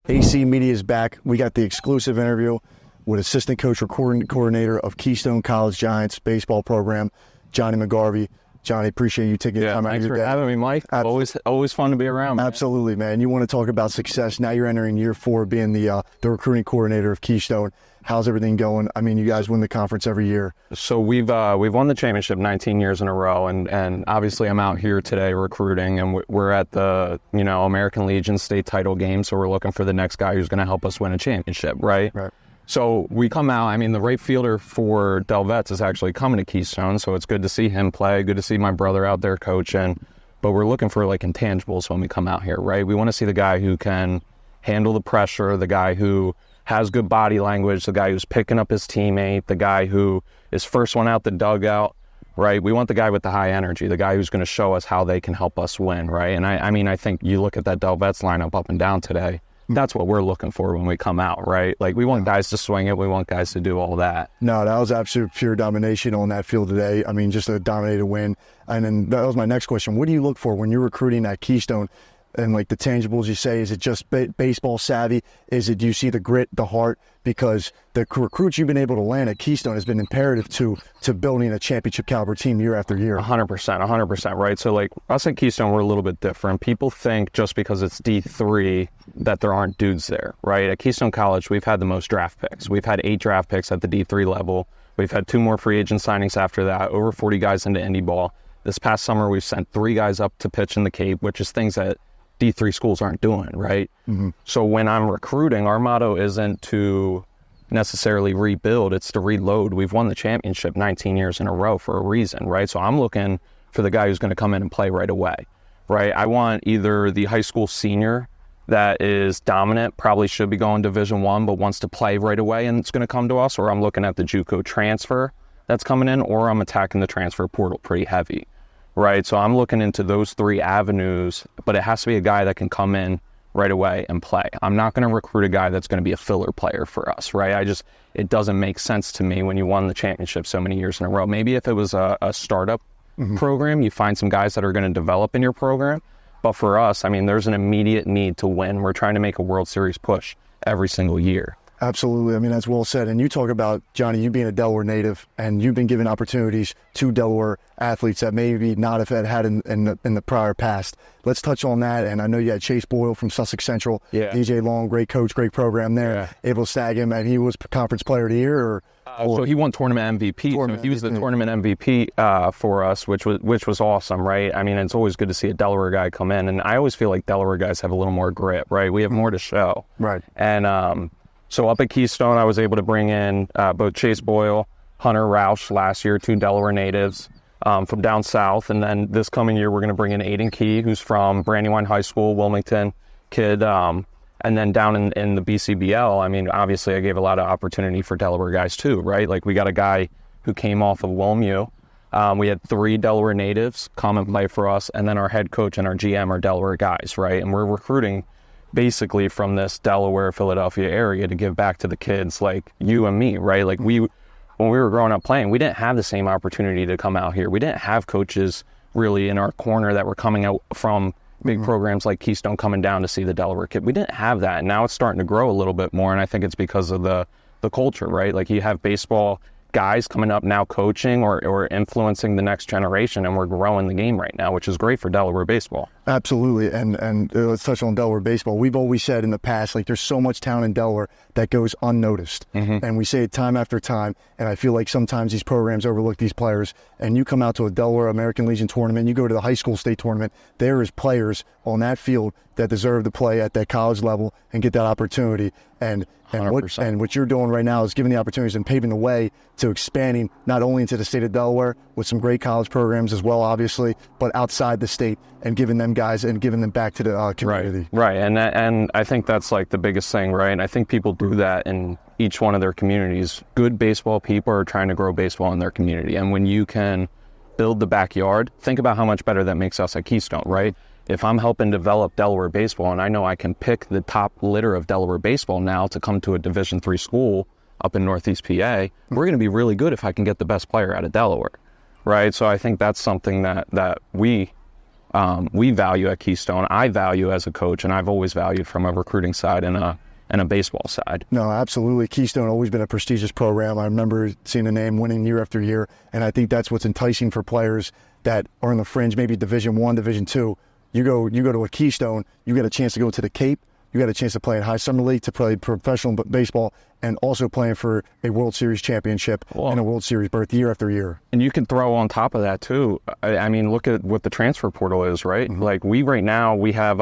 AC Media is back. We got the exclusive interview with assistant coach coordinator of Keystone College Giants baseball program, Johnny McGarvey. Johnny, appreciate you taking the time out of your day. Thanks for having me, Mike. Always fun to be around, man. Absolutely, man. You want to talk about success. Now you're entering year 4 being the recruiting coordinator of Keystone. How's everything going? I mean, you guys win the conference every year. So we've won the championship 19 years in a row, and obviously I'm out here today recruiting, and we're at the American Legion state title game, so we're looking for the next guy who's going to help us win a championship, right? Right. So we come out, I mean, the right fielder for Del Vets is actually coming to Keystone, so it's good to see him play, good to see my brother out there coaching, but we're looking for like intangibles when we come out here, right? We want to see the guy who can handle the pressure, the guy who has good body language, the guy who's picking up his teammate, the guy who is first one out the dugout, right? We want the guy with the high energy, the guy who's going to show us how they can help us win, right? And I think you look at that Del Vets lineup up and down today, that's what we're looking for when we come out, right? Like, we want guys to swing it. We want guys to do all that. No, that was absolute pure domination on that field today. I mean, just a dominated win. And then that was my next question. What do you look for when you're recruiting at Keystone? And like the tangibles you say, is it just baseball savvy? Is it, do you see the grit, the heart? Because the recruits you've been able to land at Keystone has been imperative to building a championship caliber team year after year. 100%, right? So like us at Keystone, we're a little bit different. People think just because it's D3 that there aren't dudes there, right? At Keystone College, we've had the most draft picks. We've had 8 draft picks at the D3 level. We've had 2 more free agent signings after that, over 40 guys into indie ball. This past summer, we've sent 3 guys up to pitch in the Cape, which is things that D3 schools aren't doing, right? Mm-hmm. So when I'm recruiting, our motto isn't to necessarily rebuild, it's to reload. We've won the championship 19 years in a row for a reason, right? So I'm looking for the guy who's going to come in and play right away, right? I want either the high school senior that is dominant, probably should be going Division I, but wants to play right away and it's going to come to us, or I'm looking at the JUCO transfer that's coming in, or I'm attacking the transfer portal pretty heavy. Right, so I'm looking into those 3 avenues, but it has to be a guy that can come in right away and play. I'm not going to recruit a guy that's going to be a filler player for us, right? It doesn't make sense to me when you won the championship so many years in a row. Maybe if it was a startup program, you find some guys that are going to develop in your program. But for us, I mean, there's an immediate need to win. We're trying to make a World Series push every single year. Absolutely. I mean, that's well said. And you talk about, Johnny, you being a Delaware native, and you've been giving opportunities to Delaware athletes that maybe not have had in the prior past. Let's touch on that. And I know you had Chase Boyle from Sussex Central, DJ Long, great coach, great program there, able to snag him, and he was Conference Player of the Year? So he won tournament MVP. So he was the tournament MVP for us, which was awesome, right? I mean, it's always good to see a Delaware guy come in, and I always feel like Delaware guys have a little more grit, right? We have more to show. Right. And so up at Keystone, I was able to bring in both Chase Boyle, Hunter Roush last year, 2 Delaware natives from down south. And then this coming year, we're going to bring in Aiden Key, who's from Brandywine High School, Wilmington kid. And then down in the BCBL, I mean, obviously I gave a lot of opportunity for Delaware guys too, right? Like, we got a guy who came off of WilMU. We had 3 Delaware natives come and play for us. And then our head coach and our GM are Delaware guys, right? And we're recruiting basically from this Delaware, Philadelphia area to give back to the kids like you and me, right? Like, when we were growing up playing, we didn't have the same opportunity to come out here. We didn't have coaches really in our corner that were coming out from big programs like Keystone coming down to see the Delaware kid. We didn't have that. And now it's starting to grow a little bit more. And I think it's because of the culture, right? Like, you have baseball guys coming up now coaching or influencing the next generation, and we're growing the game right now, which is great for Delaware baseball. Absolutely. And let's touch on Delaware baseball. We've always said in the past, like, there's so much talent in Delaware that goes unnoticed. And we say it time after time, and I feel like sometimes these programs overlook these players. And you come out to a Delaware American Legion tournament, you go to the high school state tournament, there is players on that field that deserve to play at that college level and get that opportunity. And what you're doing right now is giving the opportunities and paving the way to expanding not only into the state of Delaware with some great college programs as well, obviously, but outside the state, and giving them guys and giving them back to the community. Right. And I think that's like the biggest thing, right? And I think people do that in each one of their communities. Good baseball people are trying to grow baseball in their community. And when you can build the backyard, think about how much better that makes us at Keystone, right? If I'm helping develop Delaware baseball and I know I can pick the top litter of Delaware baseball now to come to a Division III school up in Northeast PA, we're going to be really good if I can get the best player out of Delaware, right? So I think that's something that we we value at Keystone. I value as a coach, and I've always valued from a recruiting side and a baseball side. No, absolutely. Keystone always been a prestigious program. I remember seeing the name winning year after year, and I think that's what's enticing for players that are in the fringe, maybe Division I, Division II. You go to a Keystone, you get a chance to go to the Cape, you got a chance to play in high summer league, to play professional baseball, and also playing for a World Series championship and a World Series berth year after year. And you can throw on top of that too. I mean, look at what the transfer portal is, right? Mm-hmm. Like right now we have,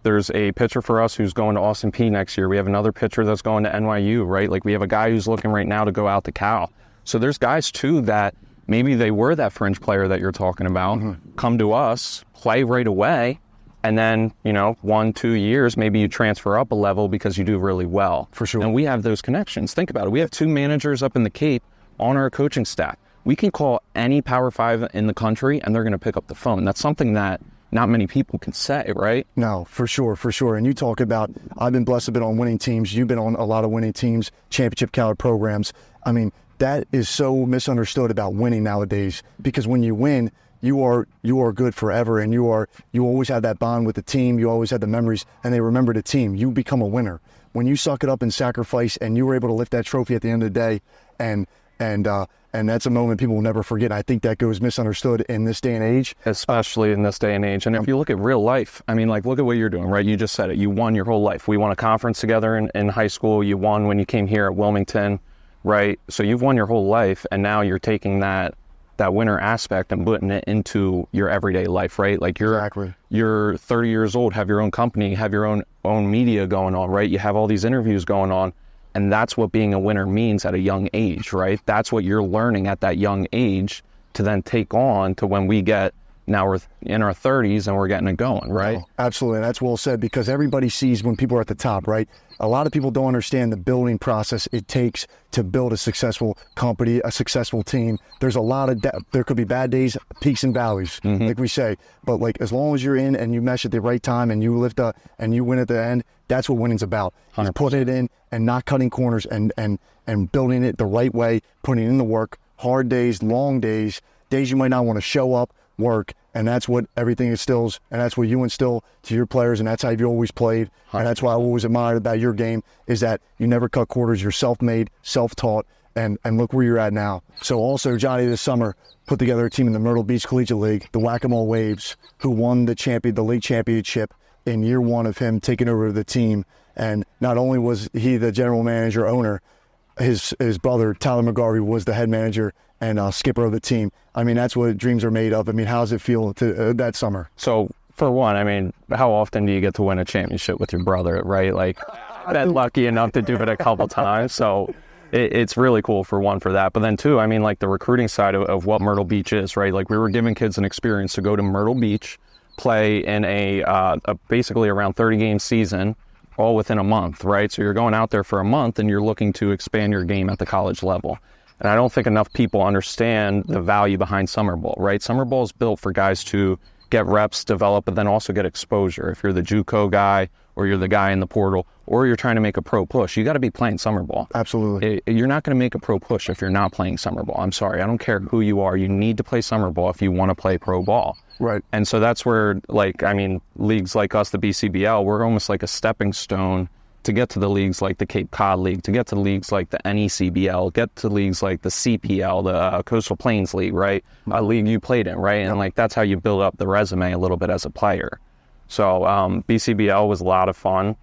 there's a pitcher for us who's going to Austin Peay next year. We have another pitcher that's going to NYU, right? Like we have a guy who's looking right now to go out to Cal. So there's guys too that maybe they were that fringe player that you're talking about, come to us, play right away, and then, 1-2 years, maybe you transfer up a level because you do really well. For sure. And we have those connections. Think about it. We have 2 managers up in the Cape on our coaching staff. We can call any Power 5 in the country, and they're going to pick up the phone. That's something that not many people can say, right? No, for sure. And you talk about, I've been blessed a bit on winning teams. You've been on a lot of winning teams, championship caliber programs. I mean, that is so misunderstood about winning nowadays, because when you win, you are good forever, and you always have that bond with the team. You always have the memories, and they remember the team. You become a winner when you suck it up and sacrifice, and you were able to lift that trophy at the end of the day. And that's a moment people will never forget. I think that goes misunderstood in this day and age, especially in this day and age. And if you look at real life, I mean, like, look at what you're doing, right? You just said it. You won your whole life. We won a conference together in high school. You won when you came here at Wilmington, right? So you've won your whole life, and now you're taking that winner aspect and putting it into your everyday life, right? Like you're 30 years old, have your own company, have your own media going on, right? You have all these interviews going on, and that's what being a winner means at a young age, right? That's what you're learning at that young age to then take on to when now we're in our 30s and we're getting it going, right? Oh, absolutely, and that's well said, because everybody sees when people are at the top, right? A lot of people don't understand the building process it takes to build a successful company, a successful team. There's a lot of there could be bad days, peaks and valleys, like we say. But like, as long as you're in and you mesh at the right time and you lift up and you win at the end, that's what winning's about. Is putting it in and not cutting corners, and building it the right way, putting in the work, hard days, long days you might not want to show up, work, and that's what everything instills, and that's what you instill to your players, and that's how you've always played. 100%. And that's why I always admired about your game, is that you never cut quarters. You're self-made, self-taught, and look where you're at now. So also, Johnny, this summer put together a team in the Myrtle Beach Collegiate League, the Whack-A-Mole Waves, who won the league championship in year 1 of him taking over the team. And not only was he the general manager, owner, his brother, Tyler McGarvey, was the head manager and skipper of the team. I mean, that's what dreams are made of. I mean, how does it feel to that summer? So, for one, I mean, how often do you get to win a championship with your brother, right? Like, I've been lucky enough to do it a couple times, so it's really cool for that. But then, two, I mean, like, the recruiting side of what Myrtle Beach is, right? Like, we were giving kids an experience to go to Myrtle Beach, play in a basically around 30-game season, all within a month, right? So you're going out there for a month, and you're looking to expand your game at the college level. And I don't think enough people understand the value behind summer ball, right? Summer ball is built for guys to get reps, develop, but then also get exposure. If you're the JUCO guy, or you're the guy in the portal, or you're trying to make a pro push, you got to be playing summer ball. Absolutely. You're not going to make a pro push if you're not playing summer ball. I'm sorry. I don't care who you are. You need to play summer ball if you want to play pro ball. Right. And so that's where, like, I mean, leagues like us, the BCBL, we're almost like a stepping stone to get to the leagues like the Cape Cod League, to get to leagues like the NECBL, get to leagues like the CPL, the Coastal Plains League, right? A league you played in, right? And, like, that's how you build up the resume a little bit as a player. So BCBL was a lot of fun.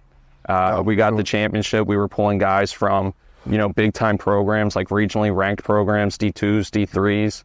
We got the championship. We were pulling guys from, big-time programs, like regionally ranked programs, D2s, D3s.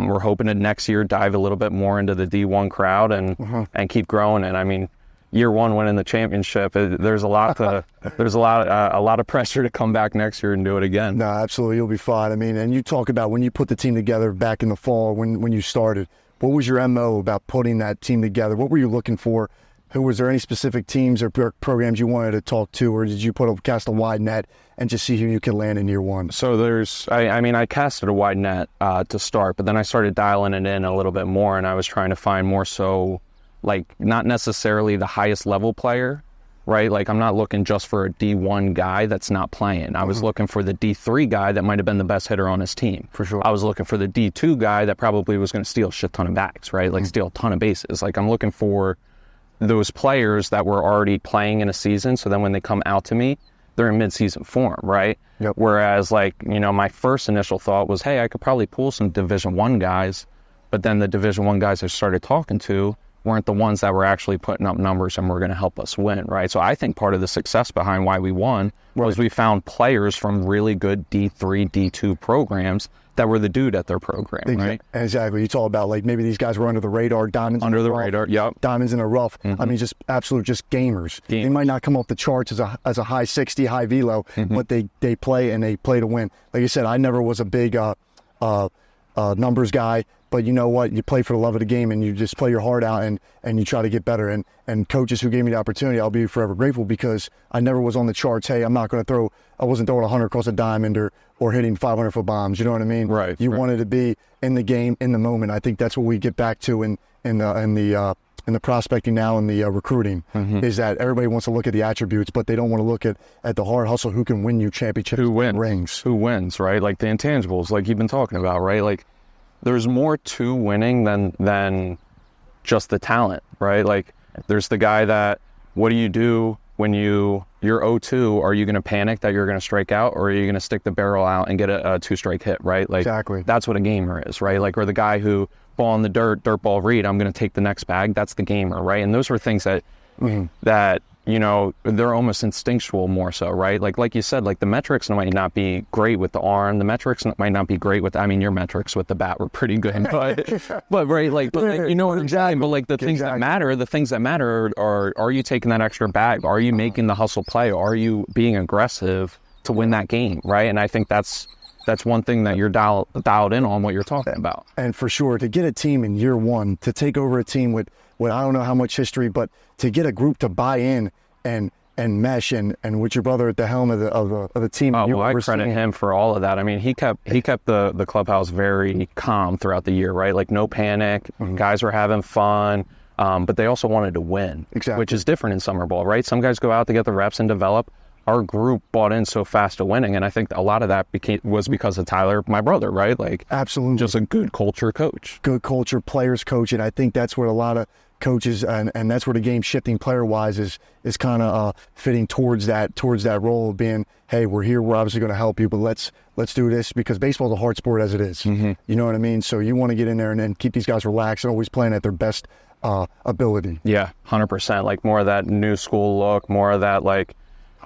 We're hoping to next year dive a little bit more into the D1 crowd and keep growing. And, I mean, year 1 winning the championship, there's a lot of pressure to come back next year and do it again. No, absolutely, you'll be fine. I mean, and you talk about when you put the team together back in the fall when you started. What was your MO about putting that team together? What were you looking for? Was there any specific teams or programs you wanted to talk to, or did you cast a wide net and just see who you could land in year 1? So I casted a wide net to start, but then I started dialing it in a little bit more, and I was trying to find more so, like, not necessarily the highest level player, right? Like, I'm not looking just for a D1 guy that's not playing. I was looking for the D3 guy that might have been the best hitter on his team. For sure. I was looking for the D2 guy that probably was going to steal a shit ton of bags, right? Like, steal a ton of bases. Like, I'm looking for those players that were already playing in a season, so then when they come out to me, they're in mid-season form, right? Yep. Whereas, like, you know, my first initial thought was, hey, I could probably pull some Division I guys, but then the Division I guys I started talking to weren't the ones that were actually putting up numbers and were going to help us win, right? So I think part of the success behind why we won was we found players from really good D3, D2 programs that were the dude at their program, right? Exactly. You talk about, like, maybe these guys were under the radar, diamonds Under in the rough, radar, yep. diamonds in a rough. I mean, just absolute just gamers. They might not come off the charts as a high 60, high velo, but they play and they play to win. Like I said, I never was a big numbers guy, but you know what? You play for the love of the game and you just play your heart out and you try to get better. And coaches who gave me the opportunity, I'll be forever grateful, because I never was on the charts. Hey, I wasn't throwing 100 across a diamond or hitting 500-foot bombs. You know what I mean? Right. You wanted to be in the game, in the moment. I think that's what we get back to in the prospecting now and the recruiting, is that everybody wants to look at the attributes, but they don't want to look at the hard hustle, who can win you championships, rings. Who wins, right? Like the intangibles, like you've been talking about, right? Like, there's more to winning than just the talent, right? Like, there's the guy that, what do you do when you're 0-2? Are you going to panic that you're going to strike out, or are you going to stick the barrel out and get a two-strike hit, right? Like, exactly. That's what a gamer is, right? Like, or the guy who, ball in the dirt ball read, I'm going to take the next bag. That's the gamer, right? And those are things that, that, you know, they're almost instinctual more so, right? Like you said, like the metrics might not be great with the arm. The metrics might not be great with, I mean, your metrics with the bat were pretty good, but right, like, you know what I'm saying? But like the things that matter are you taking that extra bag? Are you making the hustle play? Are you being aggressive to win that game, right? And I think that's one thing that you're dialed in on what you're talking about. And for sure, to get a team in year one, to take over a team with I don't know how much history, but to get a group to buy in and mesh, and with your brother at the helm of the team. Oh, well, I credit him for all of that. I mean, he kept the clubhouse very calm throughout the year, right? Like, no panic. Guys were having fun, but they also wanted to win, which is different in summer ball, right? Some guys go out to get the reps and develop. Our group bought in so fast to winning, and I think a lot of that was because of Tyler, my brother, right? Like, absolutely, just a good culture coach, good culture players coach, and I think that's where a lot of coaches and that's where the game shifting player wise is kind of fitting towards that role of being, hey, we're here, we're obviously going to help you, but let's do this, because baseball's a hard sport as it is. You know what I mean? So you want to get in there and then keep these guys relaxed and always playing at their best ability. Yeah, 100%. Like, more of that new school look, more of that, like,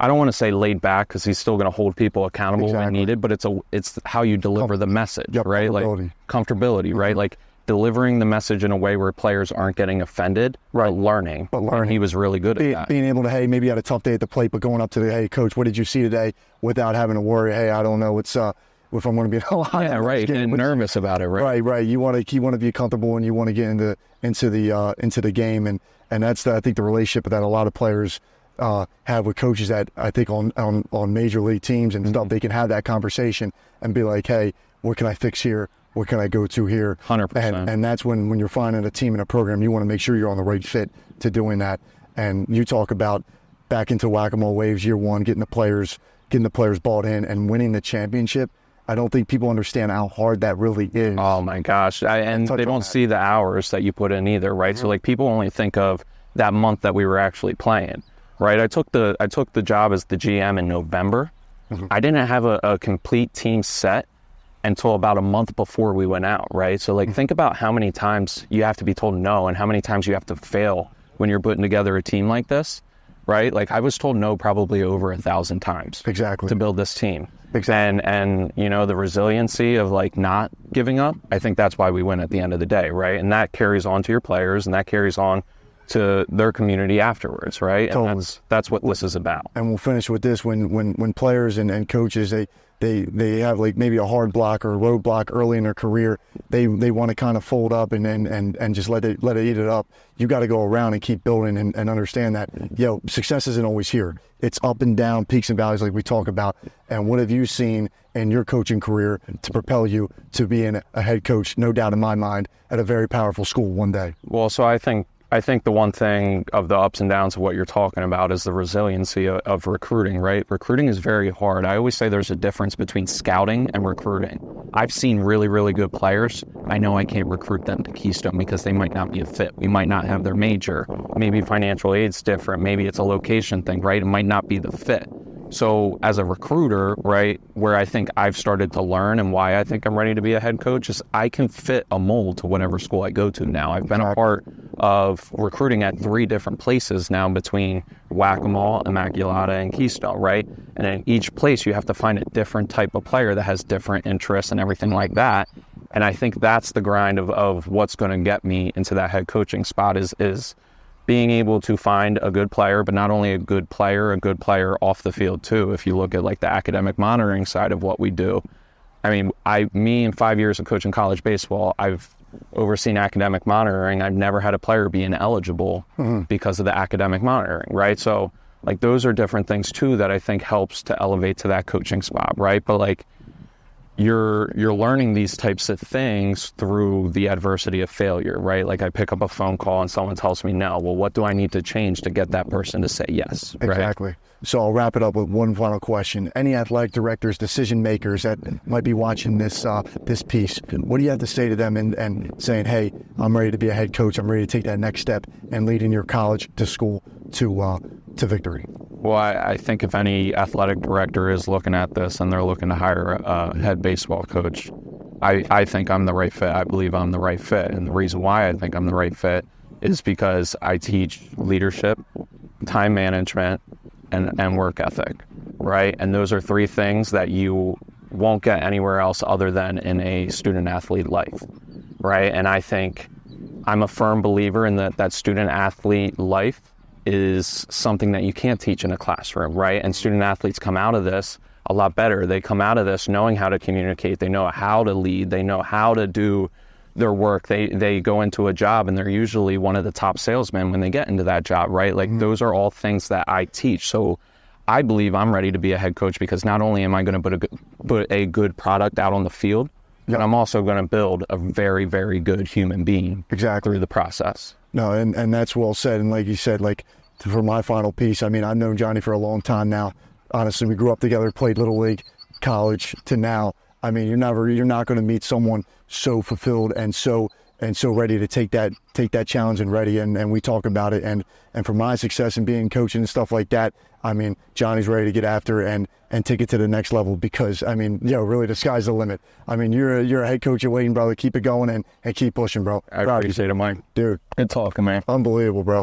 I don't want to say laid back, because he's still going to hold people accountable when needed, but it's how you deliver the message, right? Like, comfortability, right? Like, delivering the message in a way where players aren't getting offended, but learning. And he was really good at that. Being able to, hey, maybe you had a tough day at the plate, but going up to hey, coach, what did you see today, without having to worry, hey, I don't know if I'm going to be in a line. Yeah, right. Getting nervous about it, right? Right. You want to be comfortable, and you want to get into the game, and that's I think the relationship that a lot of players have with coaches that I think on major league teams and stuff, they can have that conversation and be like, hey, what can I fix here? What can I go to here? 100%. And that's when you're finding a team and a program, you want to make sure you're on the right fit to doing that. And you talk about back into whack-a-mole waves year one, getting the players bought in and winning the championship. I don't think people understand how hard that really is. Oh my gosh. And they don't see the hours that you put in either, right? So like, people only think of that month that we were actually playing. Right, I took the job as the GM in November. I didn't have a complete team set until about a month before we went out, right? So like, think about how many times you have to be told no, and how many times you have to fail when you're putting together a team like this, right? Like, I was told no probably over 1,000 times to build this team. And you know, the resiliency of like not giving up, I think that's why we win at the end of the day, right? And that carries on to your players, and that carries on to their community afterwards, right? And that's what this is about. And we'll finish with this: when players and coaches they have like maybe a hard block or a road block early in their career, they want to kind of fold up and just let it eat it up. You got to go around and keep building and understand that success isn't always here. It's up and down, peaks and valleys, like we talk about. And what have you seen in your coaching career to propel you to being a head coach, no doubt in my mind, at a very powerful school one day? Well, so I think I think the one thing of the ups and downs of what you're talking about is the resiliency of recruiting, right? Recruiting is very hard. I always say there's a difference between scouting and recruiting. I've seen really, really good players. I know I can't recruit them to Keystone because they might not be a fit. We might not have their major. Maybe financial aid's different. Maybe it's a location thing, right? It might not be the fit. So as a recruiter, right, where I think I've started to learn and why I think I'm ready to be a head coach is I can fit a mold to whatever school I go to now. I've been a part of recruiting at 3 different places now between Whack-A-Mole, Immaculata, and Keystone, right? And in each place, you have to find a different type of player that has different interests and everything like that. And I think that's the grind of what's going to get me into that head coaching spot is being able to find a good player, but not only a good player off the field too. If you look at like the academic monitoring side of what we do, I mean, me in 5 years of coaching college baseball, I've overseen academic monitoring. I've never had a player be ineligible because of the academic monitoring, right? So like those are different things too that I think helps to elevate to that coaching spot, right? But like you're learning these types of things through the adversity of failure, right? Like I pick up a phone call and someone tells me no. Well, what do I need to change to get that person to say yes? Right? Exactly. So I'll wrap it up with one final question. Any athletic directors, decision makers that might be watching this this piece, what do you have to say to them and saying, hey, I'm ready to be a head coach. I'm ready to take that next step and leading your college to school to victory? Well, I think if any athletic director is looking at this and they're looking to hire a head baseball coach, I think I'm the right fit. I believe I'm the right fit. And the reason why I think I'm the right fit is because I teach leadership, time management, and work ethic, right? And those are 3 things that you won't get anywhere else other than in a student-athlete life, right? And I think I'm a firm believer in that student-athlete life is something that you can't teach in a classroom, right? And student athletes come out of this a lot better. They come out of this knowing how to communicate. They know how to lead. They know how to do their work. They go into a job and they're usually one of the top salesmen when they get into that job, right? Like those are all things that I teach. So I believe I'm ready to be a head coach because not only am I going to put a good product out on the field, but I'm also going to build a very, very good human being through the process. No, and that's well said. And like you said, like for my final piece, I mean, I've known Johnny for a long time now. Honestly, we grew up together, played Little League, college to now. I mean, you're not going to meet someone so fulfilled and so ready to take that challenge and ready. And we talk about it. And for my success in being coaching and stuff like that, I mean, Johnny's ready to get after and take it to the next level because, I mean, really the sky's the limit. I mean, you're a head coach at Wayne, brother. Keep it going and keep pushing, bro. I appreciate it, Mike. Dude. Good talking, man. Unbelievable, bro.